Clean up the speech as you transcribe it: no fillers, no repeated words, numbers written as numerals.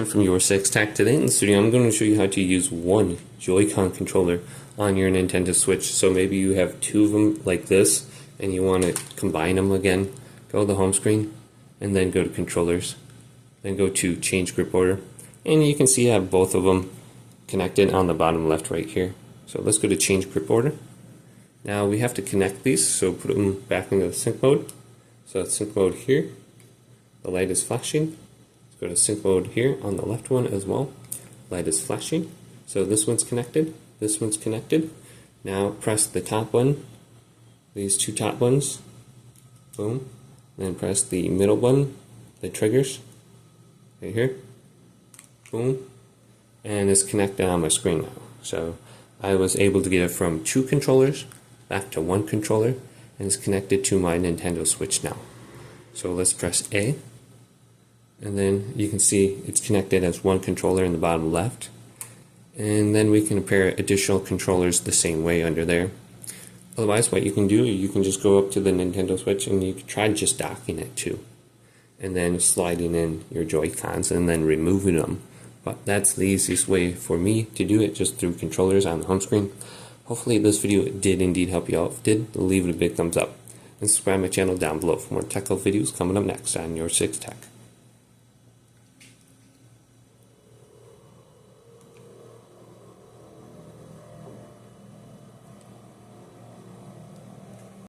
From your Six Tech. Today in the studio I'm going to show you how to use one Joy-Con controller on your Nintendo Switch. So maybe you have two of them like this and you want to combine them again. Go to the home screen and then go to controllers, then go to change grip order, and you can see I have both of them connected on the bottom left right here. So let's go to change grip order. Now we have to connect these, so put them back into the sync mode. So it's sync mode here, the light is flashing. Go to sync mode here on the left one as well. Light is flashing. So this one's connected. This one's connected. Now press the top one. These two top ones. Boom. Then press the middle button. The triggers. Right here. Boom. And it's connected on my screen now. So I was able to get it from two controllers back to one controller, and it's connected to my Nintendo Switch now. So let's press A. And then you can see it's connected as one controller in the bottom left. And then we can pair additional controllers the same way under there. Otherwise, what you can do, you can just go up to the Nintendo Switch and you can try just docking it too. And then sliding in your Joy-Cons and then removing them. But that's the easiest way for me to do it, just through controllers on the home screen. Hopefully this video did indeed help you out. If it did, leave it a big thumbs up. And subscribe to my channel down below for more technical videos coming up next on Your Six Tech.